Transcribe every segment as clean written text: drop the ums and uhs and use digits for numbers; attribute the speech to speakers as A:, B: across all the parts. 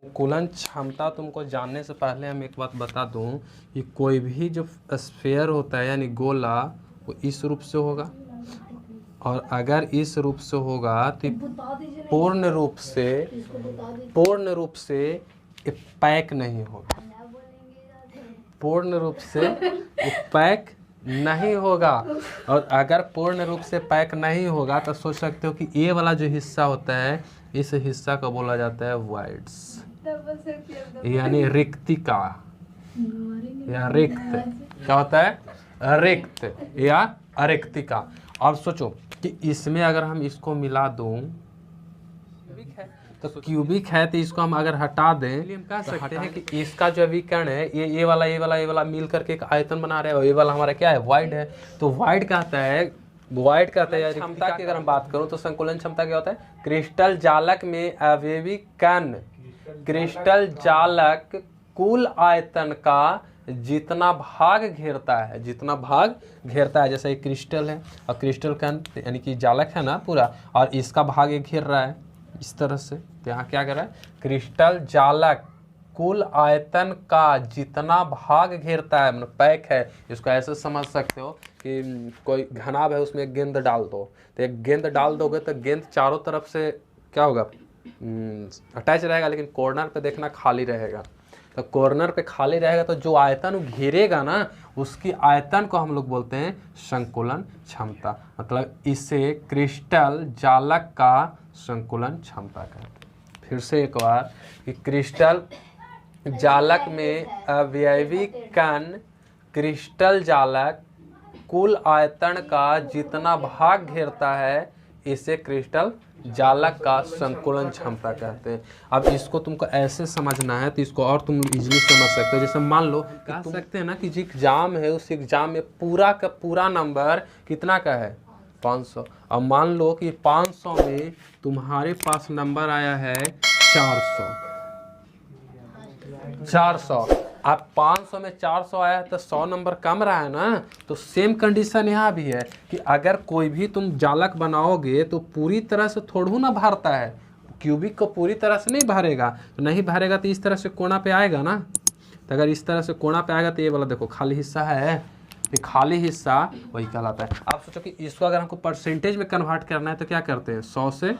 A: संकुलन क्षमता तुमको जानने से पहले हम एक बात बता दूं कि कोई भी जो स्फीयर होता है यानी गोला वो इस रूप से होगा, और अगर इस रूप से होगा तो पूर्ण रूप से ये पैक नहीं होगा, पूर्ण रूप से ये पैक नहीं होगा। और अगर पूर्ण रूप से पैक नहीं होगा तो सोच सकते हो कि ये वाला जो हिस्सा होता है इस हिस्सा को बोला जाता है वॉइड्स, यानी रिक्तिका या रिक्त। क्या होता है? रिक्त या अरिक्तिका। अब सोचो कि इसमें अगर हम इसको मिला दूं तो क्यूबिक है, तो इसको हम अगर हटा दें हम कह सकते हैं कि इसका जो विकर्ण है ये वाला मिल करके एक आयतन बना रहे हैं, और ये वाला हमारा क्या है? वाइड है। तो वाइड कहता है क्षमता की अगर हम बात करूं तो संकुलन क्षमता क्या होता है? क्रिस्टल जालक में अवयवी कण क्रिस्टल जालक कुल आयतन का जितना भाग घेरता है, जैसे एक क्रिस्टल है और क्रिस्टल कण यानी कि जालक है ना पूरा, और इसका भाग ये घेर रहा है इस तरह से। तो यहाँ क्या कर रहा है? क्रिस्टल जालक कुल आयतन का जितना भाग घेरता है, मतलब पैक है। इसको ऐसे समझ सकते हो कि कोई घनाभ है उसमें एक गेंद डाल दो, तो एक गेंद डाल दोगे तो गेंद चारों तरफ से क्या होगा? अटैच रहेगा, लेकिन कॉर्नर पे देखना खाली रहेगा। तो कॉर्नर पे खाली रहेगा तो जो आयतन वो घेरेगा ना उसकी आयतन को हम लोग बोलते हैं संकुलन क्षमता। मतलब इसे क्रिस्टल जालक का संकुलन क्षमता कहते हैं। फिर से एक बार कि क्रिस्टल जालक में अवयवी कण क्रिस्टल जालक कुल आयतन का जितना भाग घेरता है इसे क्रिस्टल जालक का संकुलन क्षमता कहते हैं। अब इसको तुमको ऐसे समझना है तो इसको और तुम इजीली समझ सकते हो। जैसे मान लो कह सकते हैं ना कि जो एग्जाम है उस एग्जाम में पूरा का पूरा नंबर कितना का है? 500। अब मान लो कि 500 में तुम्हारे पास नंबर आया है 400। अब 500 में 400 आया है तो 100 नंबर कम रहा है ना। तो सेम कंडीशन यहाँ भी है कि अगर कोई भी तुम जालक बनाओगे तो पूरी तरह से थोड़ू ना भरता है, क्यूबिक को पूरी तरह से नहीं भरेगा। तो नहीं भरेगा तो इस तरह से कोना पे आएगा ना। तो अगर इस तरह से कोना पे आएगा तो ये वाला देखो खाली हिस्सा है, ये खाली हिस्सा वही कहलाता है। आप सोचो कि इसको अगर हमको परसेंटेज में कन्वर्ट करना है तो क्या करते हैं? 100 से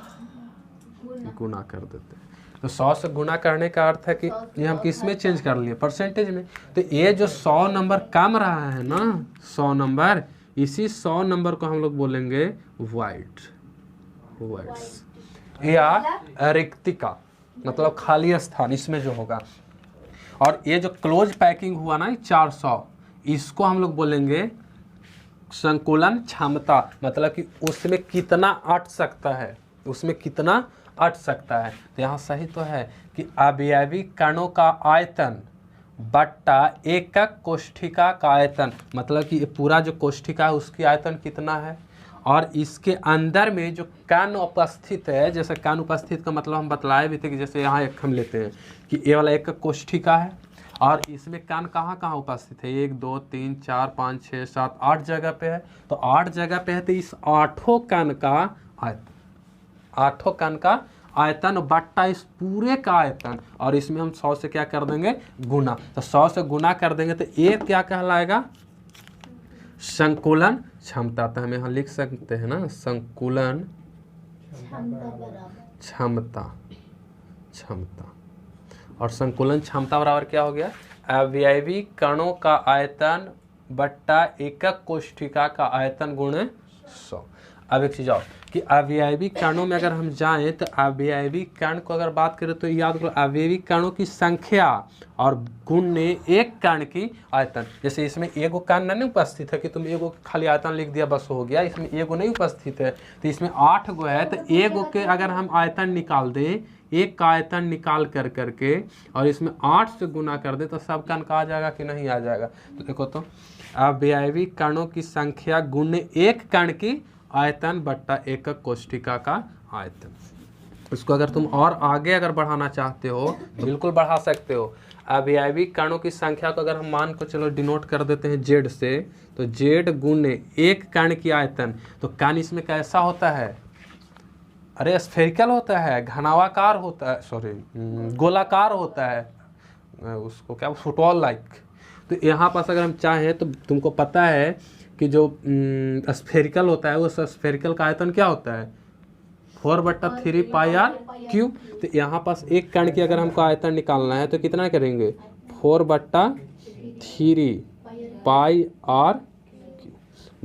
A: गुना कर देते हैं। तो 100 से गुना करने का अर्थ है कि ये हम किस में चेंज कर लिए? परसेंटेज में। तो ये जो 100 नंबर कम रहा है ना, 100 नंबर, इसी 100 नंबर को हम लोग बोलेंगे वाइड्स या रिक्तिका, मतलब खाली स्थान इसमें जो होगा। और ये जो क्लोज पैकिंग हुआ ना 400, इसको हम लोग बोलेंगे संकुलन क्षमता। मतलब कि उसमें कितना अट सकता है, उसमें कितना अट सकता है। तो यहाँ सही तो है कि अवयवी कणों का आयतन बट्टा एकक कोष्ठिका का आयतन, मतलब कि पूरा जो कोष्ठिका है उसकी आयतन कितना है, और इसके अंदर में जो कण उपस्थित है, जैसे कण उपस्थित का मतलब हम बतलाए भी थे कि जैसे यहाँ एक हम लेते हैं कि ये वाला एकक कोष्ठिका है और इसमें कण कहाँ कहाँ उपस्थित है? 1 2 3 4 5 6 7 8 जगह पे है। तो 8 जगह पे है तो इस 8 कण का आयतन, 8 कण का आयतन बट्टा इस पूरे का आयतन, और इसमें हम 100 से क्या कर देंगे? गुना। तो 100 से गुना कर देंगे तो ये क्या कहलाएगा? संकुलन क्षमता। तो हम यहाँ लिख सकते हैं ना संकुलन क्षमता। और संकुलन क्षमता बराबर क्या हो गया? अवयवी कणों का आयतन बट्टा एकक कोष्ठिका का आयतन गुणे 100। अब एक चीज और कि अवयवी कणों में अगर हम जाएं तो अवयवी कण को अगर बात करें तो याद करो अवयवी कणों की संख्या और गुणे एक कण की आयतन। जैसे इसमें एगो कण नहीं उपस्थित है कि तुम एगो खाली आयतन लिख दिया बस हो गया, इसमें एगो नहीं उपस्थित है। तो इसमें 8 गो है, तो एगो के अगर हम आयतन निकाल दें, एक का आयतन निकाल कर करके और इसमें 8 से गुना कर दे तो सब कण का आ जाएगा कि नहीं आ जाएगा? तो देखो तो अवयवी कणों की संख्या गुणे एक कण की आयतन बट्टा एकक कोष्ठिका का आयतन। इसको अगर तुम और आगे अगर बढ़ाना चाहते हो तो बिल्कुल बढ़ा सकते हो। अवयवी कणों की संख्या को अगर हम मान को चलो डिनोट कर देते हैं जेड से, तो जेड गुणे एक कण की आयतन। तो कण इसमें कैसा होता है? अरे स्फेरिकल होता है, घनावाकार होता है, सॉरी गोलाकार होता है, उसको क्या फुटबॉल लाइक। तो यहाँ पास अगर हम चाहें तो तुमको पता है कि जो स्फेरिकल होता है वो स्फेरिकल का आयतन क्या होता है 4/3 पाई आर क्यू। तो यहाँ पास एक कण की अगर हमको आयतन निकालना है तो कितना करेंगे 4/3 पाई आर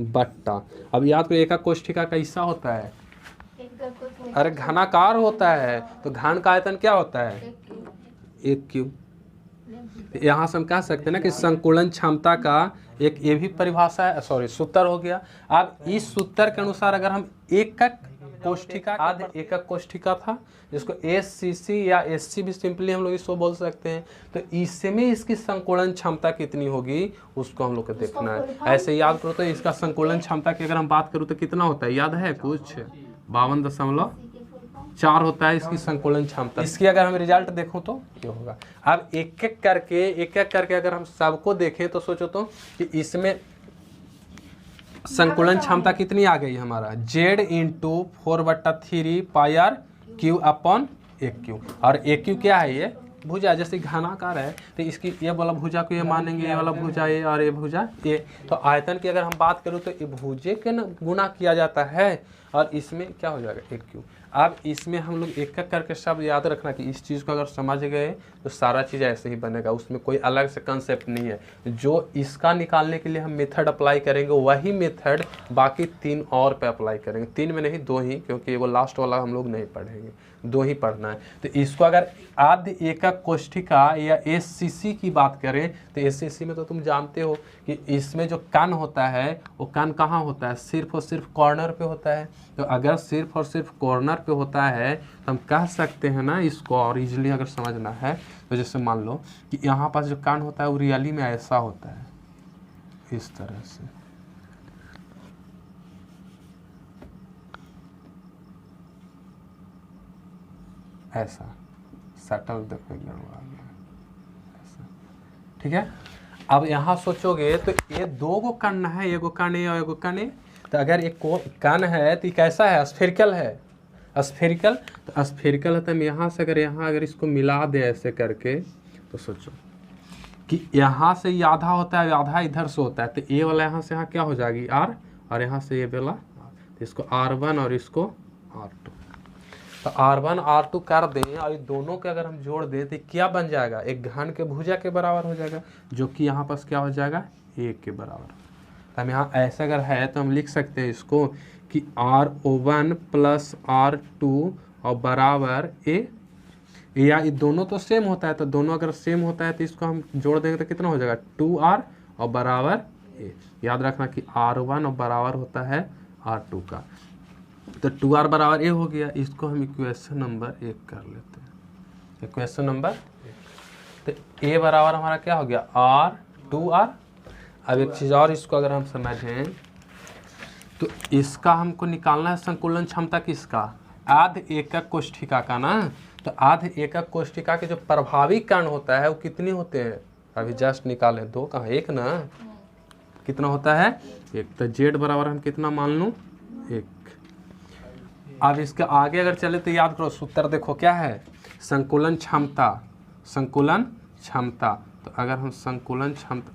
A: बट्टा। अब याद करो एकक कोष्ठिका का हिस्सा होता है, अरे घनाकार होता है तो घन का आयतन क्या होता है 1 क्यू। यहाँ से हम कह सकते हैं ना कि संकुलन क्षमता का एक ये भी परिभाषा है, सॉरी सूत्र हो गया। अब इस सूत्र के अनुसार अगर हम एकक कोष्ठिका आध एकक कोष्ठिका था जिसको एससीसी या एससी भी सिंपली हम लोग इसको बोल सकते हैं, तो इसमें इसकी संकुलन क्षमता कितनी होगी उसको हम लोग को देखना है। ऐसे याद करो तो इसका संकुलन क्षमता की अगर हम बात करूँ तो कितना होता है याद है कुछ 52.4 होता है इसकी संकुलन क्षमता। इसकी अगर हम रिजल्ट देखूं तो क्या होगा। अब एक एक करके अगर हम सबको देखें तो सोचो तो कि इसमें संकुलन क्षमता कितनी आ गई हमारा Z × 4/3 pi r cube upon 1 cube. और 1 क्यू क्या है ये भुजा, जैसे घनाकार है तो इसकी ये वाला भुजा को ये मानेंगे, ये वाला भुजा ये और ये भुजा ये। तो आयतन की अगर हम बात करूँ तो ये भुजे के न गुना किया जाता है और इसमें क्या हो जाएगा 1 क्यू। अब इसमें हम लोग एक एक करके शब्द याद रखना कि इस चीज़ को अगर समझ गए तो सारा चीज़ ऐसे ही बनेगा, उसमें कोई अलग से कंसेप्ट नहीं है। जो इसका निकालने के लिए हम मेथड अप्लाई करेंगे वही मेथड बाकी 3 और पे अप्लाई करेंगे, 3 में नहीं 2 ही, क्योंकि वो लास्ट वाला हम लोग नहीं पढ़ेंगे, 2 ही पढ़ना है। तो इसको अगर आद्य एकक कोष्ठिका या एससीसी की बात करें तो एससीसी में तो तुम जानते हो कि इसमें जो कण होता है वो कण कहाँ होता है सिर्फ और सिर्फ कॉर्नर पे होता है। तो अगर सिर्फ और सिर्फ कॉर्नर पे होता है तो हम कह सकते हैं ना इसको, और इजीली अगर समझना है तो जैसे मान लो कि यहाँ पास जो कण होता है वो रियली में ऐसा होता है इस तरह से, ऐसा सटल देखो ऐसा, ठीक है। अब यहाँ सोचोगे तो ये 2 गो कण है, एगो कण ए और एगो कण ए। तो अगर एक कण है तो कैसा है स्फेरिकल है, स्फेरिकल। तो स्फेरिकल है तो हम यहाँ से अगर इसको मिला दे ऐसे करके तो सोचो कि यहाँ से ये आधा होता है आधा इधर से होता है, तो ये वाला यहाँ से यहाँ क्या हो जाएगी आर और यहाँ से ये वाला, तो इसको R1 और इसको R2। तो R1 R2 कर दें और ये दोनों के अगर हम जोड़ दें तो क्या बन जाएगा एक घन के भुजा के बराबर हो जाएगा, जो कि यहाँ पास क्या हो जाएगा 1 के बराबर। तो हम यहाँ ऐसा अगर है तो हम लिख सकते हैं इसको कि R01 + R2 और बराबर ए, या ये दोनों तो सेम होता है, तो दोनों अगर सेम होता है तो इसको हम जोड़ देंगे तो कितना हो जाएगा 2R और बराबर ए। याद रखना कि R1 और बराबर होता है R2 का, तो 2R बराबर ए हो गया। इसको हम इक्वेशन नंबर 1 कर लेते हैं, इक्वेशन नंबर 1। तो ए बराबर हमारा क्या हो गया R2R। अब एक चीज़ और इसको अगर हम समझें तो इसका हमको निकालना है संकुलन क्षमता किसका आध एकक कोष्ठिका का ना। तो आध एकक कोष्ठिका के जो प्रभावी कण होता है वो कितने होते हैं, अभी जस्ट निकाले 2 कहाँ 1 ना, कितना होता है 1। तो Z बराबर हम कितना मान लूँ 1। अब इसके आगे अगर चले तो याद करो सूत्र देखो क्या है संकुलन क्षमता, संकुलन क्षमता। तो अगर हम संकुलन क्षमता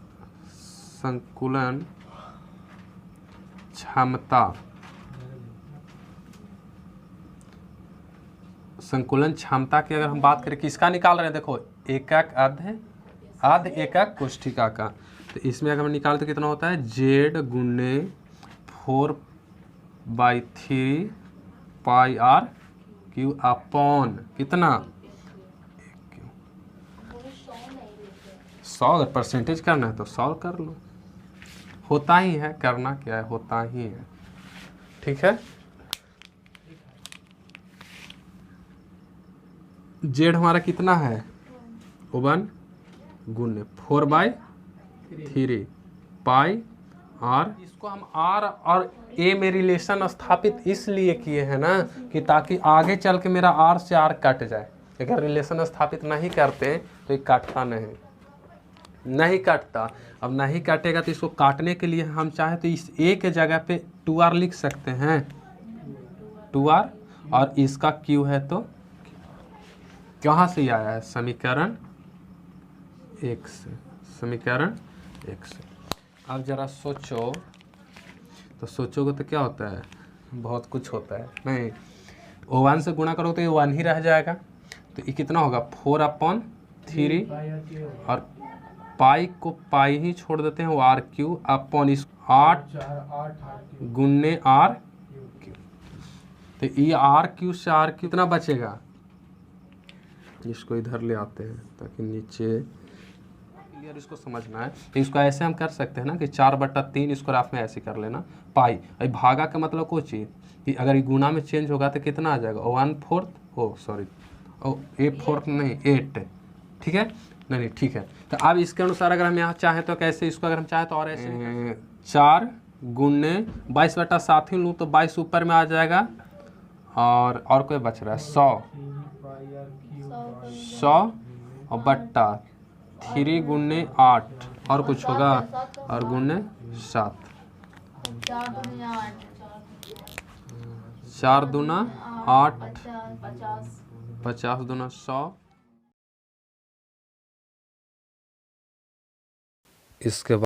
A: संकुलन क्षमता की अगर हम बात करें किसका निकाल रहे हैं, देखो एकक आध एकक कोष्ठिका का। तो इसमें अगर हम निकाल तो कितना होता है Z × 4/3 pi r cube upon कितना 1 क्यू। 100 अगर परसेंटेज करना है तो सॉल्व कर लो, होता ही है, करना क्या है होता ही है, ठीक है। Z हमारा कितना है 1 × 4/3 पाई आर। इसको हम R और A में रिलेशन स्थापित इसलिए किए हैं ना कि ताकि आगे चल के मेरा R से R कट जाए। अगर रिलेशन स्थापित नहीं करते तो ये काटता नहीं काटता। अब नहीं काटेगा तो इसको काटने के लिए हम चाहे तो इस A के जगह पे 2R लिख सकते हैं 2R, और इसका क्यू है तो कहाँ से ये आया है, समीकरण 1 से, समीकरण 1 से। अब जरा सोचो, तो सोचोगे तो क्या होता है, बहुत कुछ होता है नहीं। 1 से गुणा करो तो ये 1 ही रह जाएगा, तो ये कितना होगा 4/3 और पाई को पाई ही छोड़ देते हैं, वो आर क्यू अपॉन इस 8 गुन्ने आर क्यू। तो ये आर क्यू से आर क्यू कितना बचेगा, इसको इधर ले आते हैं ताकि नीचे क्लियर इसको समझना है। तो इसको ऐसे हम कर सकते हैं ना कि 4/3 इसको राफ में ऐसे कर लेना पाई। अभी भागा का मतलब कोई चीज़ कि अगर ये गुना में चेंज होगा तो कितना आ जाएगा 1/4, ओ सॉरी ओ 1/4 नहीं 8, ठीक है नहीं ठीक है। तो अब इसके अनुसार अगर हम यहाँ चाहें तो कैसे, इसको अगर हम चाहें तो और ऐसे 4 गुने 22/7 ही लूँ तो 22 ऊपर में आ जाएगा, और कोई बच रहा है 100 और बट्टा 3 गुने 8 और कुछ होगा और गुने 7, 4 दूना 8, 50 दूना 100। इसके बाद